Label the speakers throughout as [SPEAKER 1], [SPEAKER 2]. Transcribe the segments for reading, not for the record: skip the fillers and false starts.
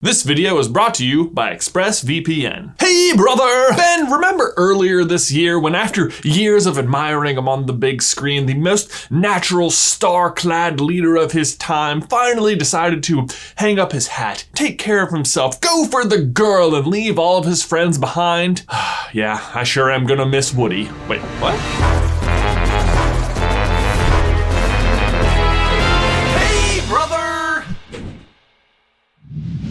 [SPEAKER 1] This video is brought to you by ExpressVPN. Hey brother! Ben, remember earlier this year when after years of admiring him on the big screen, the most natural star-clad leader of his time finally decided to hang up his hat, take care of himself, go for the girl, and leave all of his friends behind? Yeah, I sure am gonna miss Woody. Wait, what?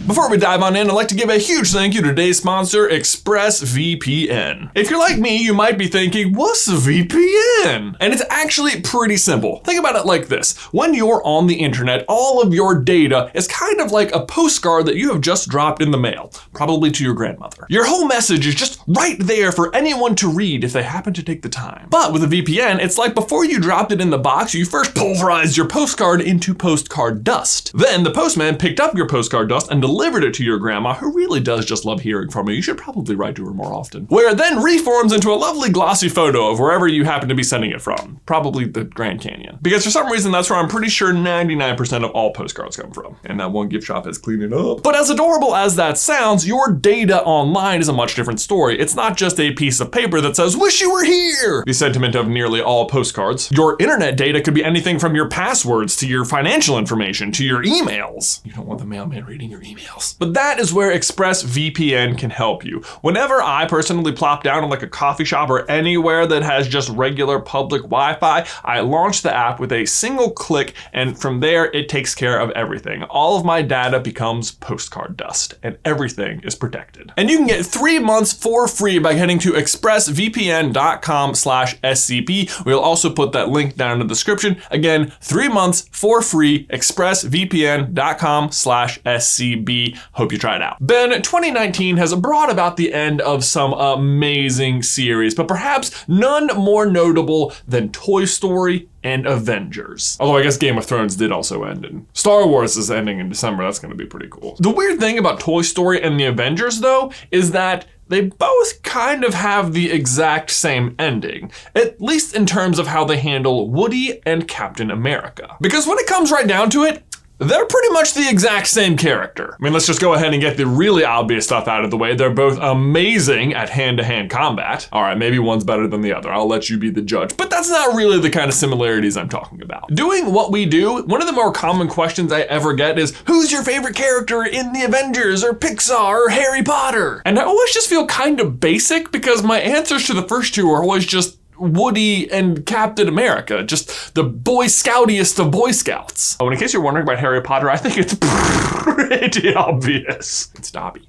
[SPEAKER 1] Before we dive on in, I'd like to give a huge thank you to today's sponsor, ExpressVPN. If you're like me, you might be thinking, what's a VPN? And it's actually pretty simple. Think about it like this. When you're on the internet, all of your data is kind of like a postcard that you have just dropped in the mail, probably to your grandmother. Your whole message is just right there for anyone to read if they happen to take the time. But with a VPN, it's like before you dropped it in the box, you first pulverized your postcard into postcard dust. Then the postman picked up your postcard dust and delivered it to your grandma, who really does just love hearing from you. You should probably write to her more often. Where it then reforms into a lovely glossy photo of wherever you happen to be sending it from. Probably the Grand Canyon. Because for some reason, that's where I'm pretty sure 99% of all postcards come from. And that one gift shop has cleaned it up. But as adorable as that sounds, your data online is a much different story. It's not just a piece of paper that says, wish you were here! The sentiment of nearly all postcards. Your internet data could be anything from your passwords to your financial information to your emails. You don't want the mailman reading your emails. But that is where ExpressVPN can help you. Whenever I personally plop down in like a coffee shop or anywhere that has just regular public Wi-Fi, I launch the app with a single click, and from there it takes care of everything. All of my data becomes postcard dust and everything is protected. And you can get 3 months for free by heading to expressvpn.com/SCP. We'll also put that link down in the description. Again, 3 months for free, expressvpn.com/SCP. Hope you try it out. Ben, 2019 has brought about the end of some amazing series, but perhaps none more notable than Toy Story and Avengers. Although I guess Game of Thrones did also end, and Star Wars is ending in December. That's gonna be pretty cool. The weird thing about Toy Story and the Avengers though, is that they both kind of have the exact same ending, at least in terms of how they handle Woody and Captain America. Because when it comes right down to it, they're pretty much the exact same character. I mean, let's just go ahead and get the really obvious stuff out of the way. They're both amazing at hand-to-hand combat. All right, maybe one's better than the other. I'll let you be the judge, but that's not really the kind of similarities I'm talking about. Doing what we do, one of the more common questions I ever get is, who's your favorite character in the Avengers or Pixar or Harry Potter? And I always just feel kind of basic because my answers to the first two are always just Woody and Captain America, just the Boy Scoutiest of Boy Scouts. Oh, and in case you're wondering about Harry Potter, I think it's pretty obvious. It's Dobby.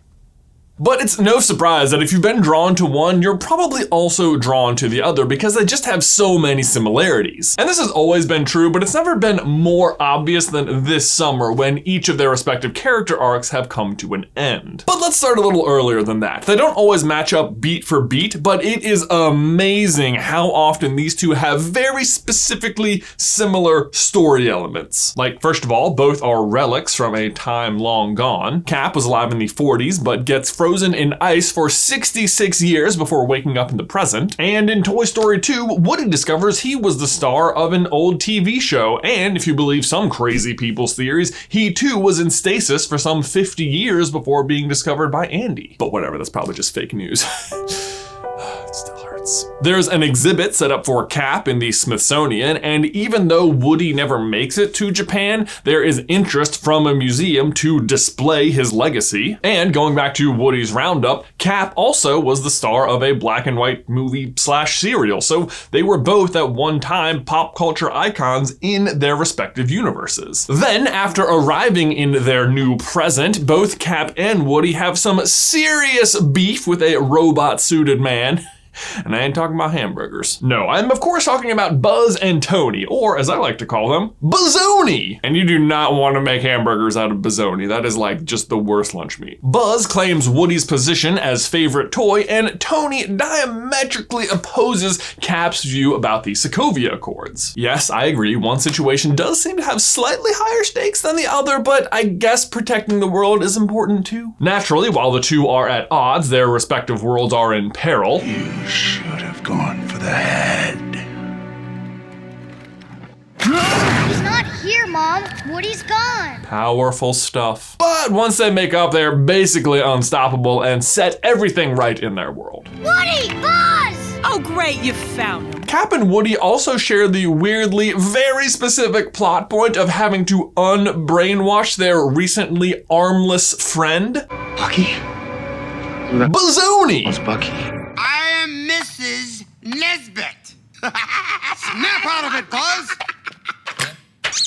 [SPEAKER 1] But it's no surprise that if you've been drawn to one, you're probably also drawn to the other because they just have so many similarities. And this has always been true, but it's never been more obvious than this summer when each of their respective character arcs have come to an end. But let's start a little earlier than that. They don't always match up beat for beat, but it is amazing how often these two have very specifically similar story elements. Like, first of all, both are relics from a time long gone. Cap was alive in the 40s, but gets frozen in ice for 66 years before waking up in the present. And in Toy Story 2, Woody discovers he was the star of an old TV show, and if you believe some crazy people's theories, he too was in stasis for some 50 years before being discovered by Andy. But whatever, that's probably just fake news. It still hurts. There's an exhibit set up for Cap in the Smithsonian, and even though Woody never makes it to Japan, there is interest from a museum to display his legacy. And going back to Woody's roundup, Cap also was the star of a black and white movie / serial, so they were both at one time pop culture icons in their respective universes. Then, after arriving in their new present, both Cap and Woody have some serious beef with a robot-suited man. And I ain't talking about hamburgers. No, I'm of course talking about Buzz and Tony, or as I like to call them, Buzzoni. And you do not want to make hamburgers out of Buzzoni. That is like just the worst lunch meat. Buzz claims Woody's position as favorite toy, and Tony diametrically opposes Cap's view about the Sokovia Accords. Yes, I agree, one situation does seem to have slightly higher stakes than the other, but I guess protecting the world is important too. Naturally, while the two are at odds, their respective worlds are in peril.
[SPEAKER 2] Should have gone for the head.
[SPEAKER 3] He's not here, Mom. Woody's gone.
[SPEAKER 1] Powerful stuff. But once they make up, they're basically unstoppable and set everything right in their world.
[SPEAKER 3] Woody! Buzz!
[SPEAKER 4] Oh great, you found him.
[SPEAKER 1] Cap and Woody also share the weirdly very specific plot point of having to unbrainwash their recently armless friend,
[SPEAKER 2] Bucky?
[SPEAKER 1] Bazoni.
[SPEAKER 2] What's Bucky?
[SPEAKER 5] I am Mrs. Nesbit. Snap out of it, Buzz.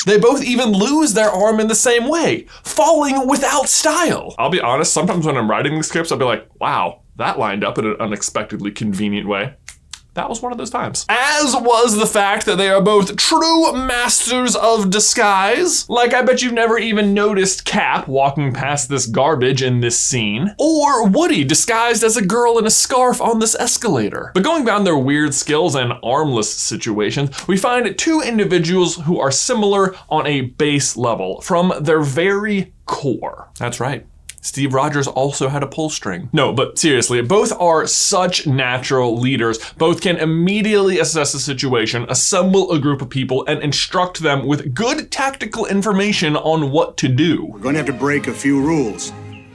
[SPEAKER 1] They both even lose their arm in the same way, falling without style. I'll be honest, sometimes when I'm writing these scripts, I'll be like, wow, that lined up in an unexpectedly convenient way. That was one of those times. As was the fact that they are both true masters of disguise. Like, I bet you've never even noticed Cap walking past this garbage in this scene, or Woody disguised as a girl in a scarf on this escalator. But going beyond their weird skills and armless situations, we find two individuals who are similar on a base level from their very core. That's right. Steve Rogers also had a pull string. No, but seriously, both are such natural leaders. Both can immediately assess a situation, assemble a group of people, and instruct them with good tactical information on what to do.
[SPEAKER 6] We're going to have to break a few rules,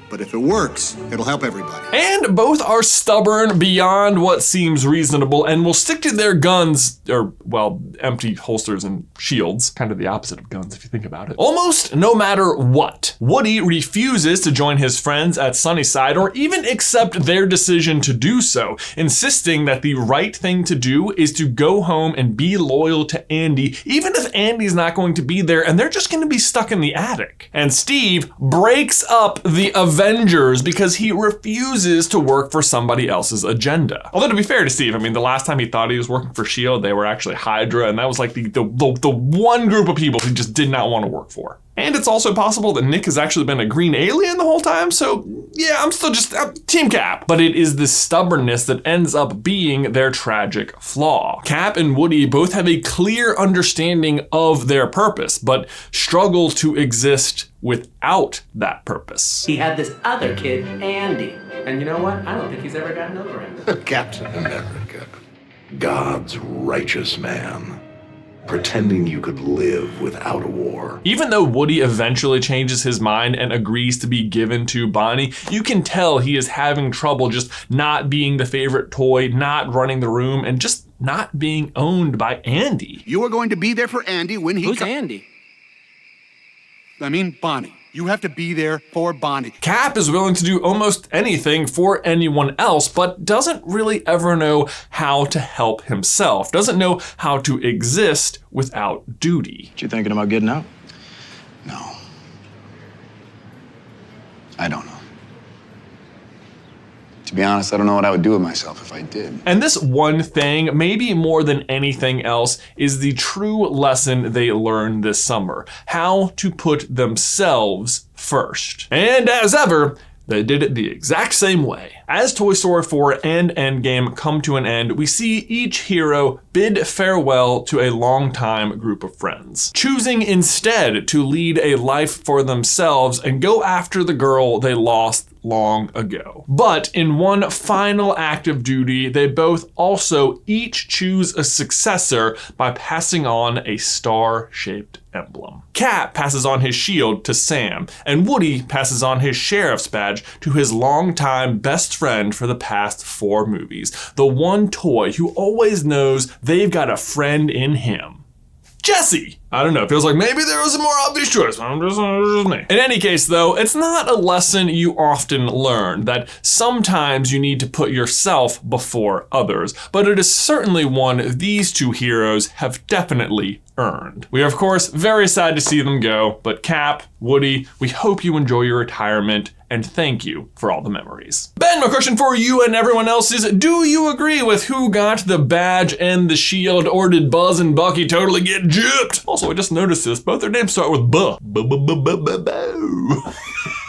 [SPEAKER 6] but if it works, it'll help everybody.
[SPEAKER 1] And both are stubborn beyond what seems reasonable and will stick to their guns, or, well, empty holsters and shields. Kind of the opposite of guns if you think about it. Almost no matter what. Woody refuses to join his friends at Sunnyside or even accept their decision to do so, insisting that the right thing to do is to go home and be loyal to Andy, even if Andy's not going to be there and they're just going to be stuck in the attic. And Steve breaks up the Avengers because he refuses to work for somebody else's agenda. Although to be fair to Steve, I mean, the last time he thought he was working for S.H.I.E.L.D., they were actually Hydra, and that was like the one group of people he just did not want to work for. And it's also possible that Nick has actually been a green alien the whole time, so yeah, I'm still just Team Cap. But it is the stubbornness that ends up being their tragic flaw. Cap and Woody both have a clear understanding of their purpose, but struggle to exist without that purpose.
[SPEAKER 7] He had this other kid, Andy. And you know what? I don't think he's ever gotten over him.
[SPEAKER 2] Captain America. God's righteous man. Pretending you could live without a war.
[SPEAKER 1] Even though Woody eventually changes his mind and agrees to be given to Bonnie, you can tell he is having trouble just not being the favorite toy, not running the room, and just not being owned by Andy.
[SPEAKER 6] You are going to be there for Andy when he
[SPEAKER 7] Who's Andy?
[SPEAKER 6] I mean, Bonnie. You have to be there for Bonnie.
[SPEAKER 1] Cap is willing to do almost anything for anyone else, but doesn't really ever know how to help himself, doesn't know how to exist without duty.
[SPEAKER 8] You thinking about getting out?
[SPEAKER 6] No. I don't know. To be honest, I don't know what I would do with myself if I did.
[SPEAKER 1] And this one thing, maybe more than anything else, is the true lesson they learned this summer: how to put themselves first. And as ever, they did it the exact same way. As Toy Story 4 and Endgame come to an end, we see each hero bid farewell to a longtime group of friends, choosing instead to lead a life for themselves and go after the girl they lost long ago. But in one final act of duty, they both also each choose a successor by passing on a star-shaped emblem. Cap passes on his shield to Sam, and Woody passes on his sheriff's badge to his longtime best friend for the past 4 movies, the one toy who always knows they've got a friend in him. Jesse! I don't know, it feels like maybe there was a more obvious choice. In any case though, it's not a lesson you often learn, that sometimes you need to put yourself before others, but it is certainly one these two heroes have definitely earned. We are of course very sad to see them go, but Cap, Woody, we hope you enjoy your retirement, and thank you for all the memories. Ben, my question for you and everyone else is, do you agree with who got the badge and the shield, or did Buzz and Bucky totally get gypped? Also, I just noticed this, both their names start with buh.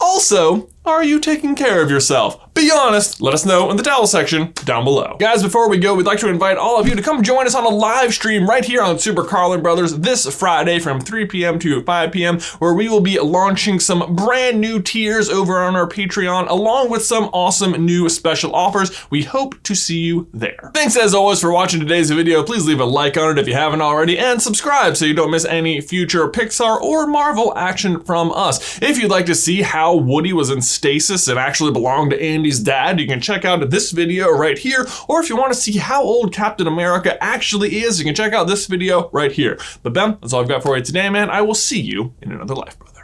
[SPEAKER 1] Also, Are you taking care of yourself? Be honest, let us know in the towel section down below. Guys, before we go, we'd like to invite all of you to come join us on a live stream right here on Super Carlin Brothers this Friday from 3 p.m. to 5 p.m. where we will be launching some brand new tiers over on our Patreon along with some awesome new special offers. We hope to see you there. Thanks as always for watching today's video. Please leave a like on it if you haven't already and subscribe so you don't miss any future Pixar or Marvel action from us. If you'd like to see how Woody was in stasis and actually belonged to Andy's dad, you can check out this video right here. Or if you want to see how old Captain America actually is, you can check out this video right here. But Ben, that's all I've got for you today, man. I will see you in another life, brother.